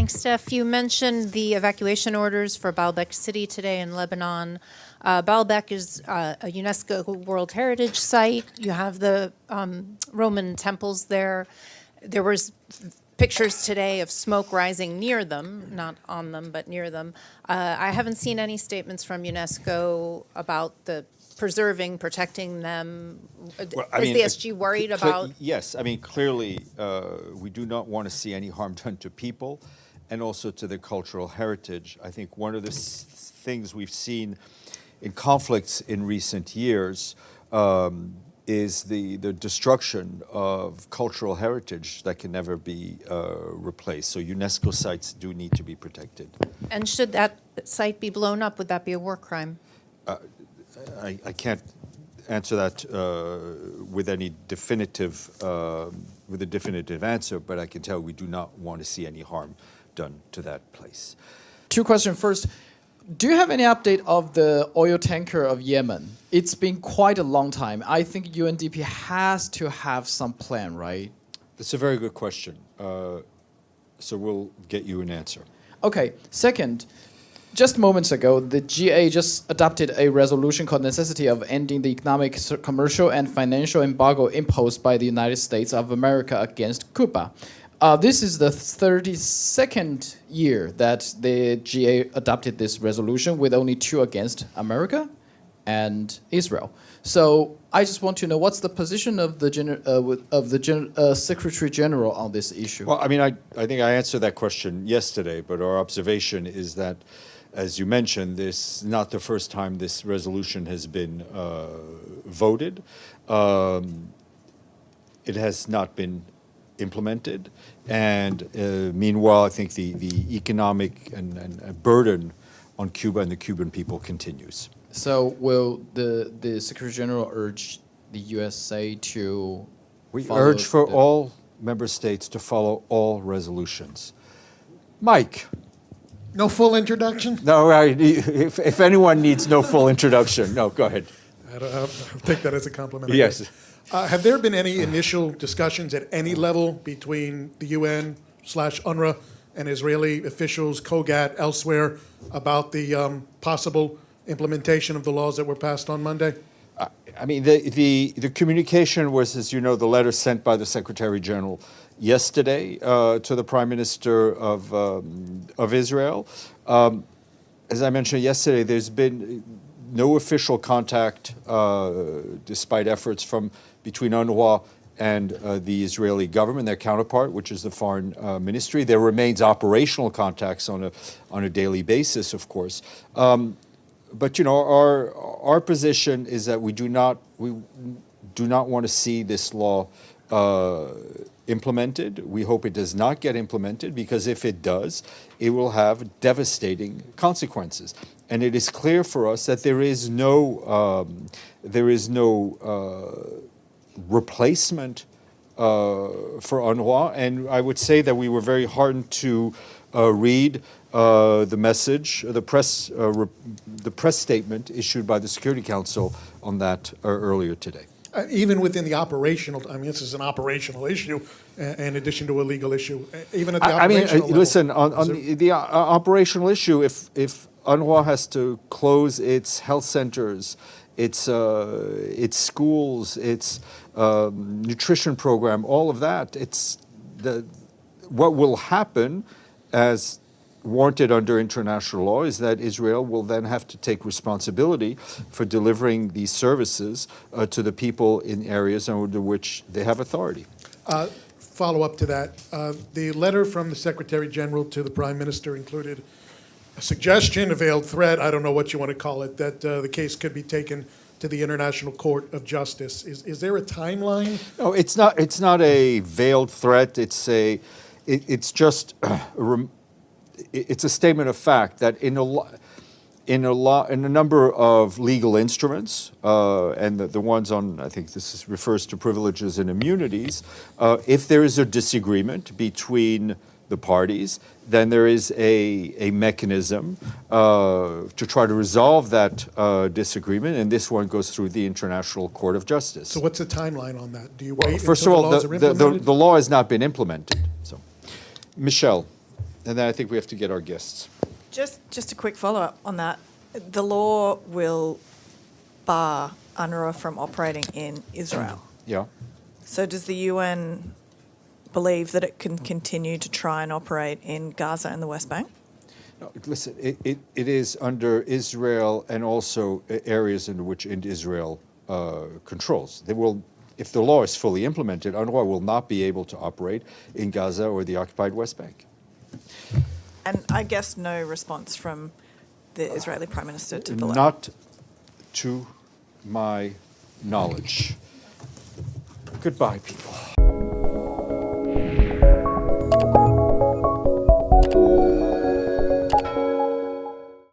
Thanks, Steph. You mentioned the evacuation orders for Baalbek City today in Lebanon. Baalbek is a UNESCO World Heritage Site. You have the Roman temples there. There was pictures today of smoke rising near them, not on them, but near them. I haven't seen any statements from UNESCO about the preserving, protecting them. Well, is the SG worried about? Yes, I mean, clearly, we do not want to see any harm done to people and also to their cultural heritage. I think one of the things we've seen in conflicts in recent years is the destruction of cultural heritage that can never be replaced. So UNESCO sites do need to be protected. And should that site be blown up, would that be a war crime? I can't answer that with any definitive, with a definitive answer, but I can tell we do not want to see any harm done to that place. Two questions. First, do you have any update of the oil tanker of Yemen? It's been quite a long time. I think UNDP has to have some plan, right? That's a very good question. So we'll get you an answer. Okay. Second, just moments ago, the GA just adopted a resolution called Necessity of Ending the Economic, Commercial, and Financial Embargo imposed by the United States of America against Cuba. This is the 32nd year that the GA adopted this resolution with only 2 against America and Israel. So I just want to know what's the position of the Secretary General on this issue? Well, I mean, I think I answered that question yesterday, but our observation is that, as you mentioned, this is not the first time this resolution has been voted. It has not been implemented, and meanwhile, I think the economic and burden on Cuba and the Cuban people continues. So will the Secretary General urge the USA to We urge for all member states to follow all resolutions. Mike. No full introduction? No, if anyone needs no full introduction, no, go ahead. I'll take that as a compliment. Yes. Have there been any initial discussions at any level between the UN/UNRWA and Israeli officials, COGAT, elsewhere, about the possible implementation of the laws that were passed on Monday? I mean, the communication was, as you know, the letter sent by the Secretary General yesterday to the Prime Minister of Israel. As I mentioned yesterday, there's been no official contact, despite efforts from between UNRWA and the Israeli government, their counterpart, which is the Foreign Ministry. There remains operational contacts on a daily basis, of course. But you know, our position is that we do not want to see this law implemented. We hope it does not get implemented, because if it does, it will have devastating consequences. And it is clear for us that there is no replacement for UNRWA. And I would say that we were very heartened to read the message, the press statement issued by the Security Council on that earlier today. Even within the operational, I mean, this is an operational issue in addition to a legal issue. Even at the operational level. Listen, on the operational issue, if UNRWA has to close its health centers, its schools, its nutrition program, all of that, what will happen, as warranted under international law, is that Israel will then have to take responsibility for delivering these services to the people in areas under which they have authority. Follow up to that. The letter from the Secretary General to the Prime Minister included a suggestion, a veiled threat, I don't know what you want to call it, that the case could be taken to the International Court of Justice. Is there a timeline? No, it's not a veiled threat. It's just it's a statement of fact that in a number of legal instruments, and the ones on, I think this refers to privileges and immunities, if there is a disagreement between the parties, then there is a mechanism to try to resolve that disagreement, and this one goes through the International Court of Justice. So what's the timeline on that? Do you wait First until of all, the laws are implemented? the law has not been implemented. So, Michelle. And then I think we have to get our guests. Just a quick follow-up on that. The law will bar UNRWA from operating in Israel. Yeah. So does the UN believe that it can continue to try and operate in Gaza and the West Bank? No, listen, it is under Israel and also areas in which Israel controls. They will, if the law is fully implemented, UNRWA will not be able to operate in Gaza or the occupied West Bank. And I guess no response from the Israeli Prime Minister to the letter. Not to my knowledge. Goodbye, people.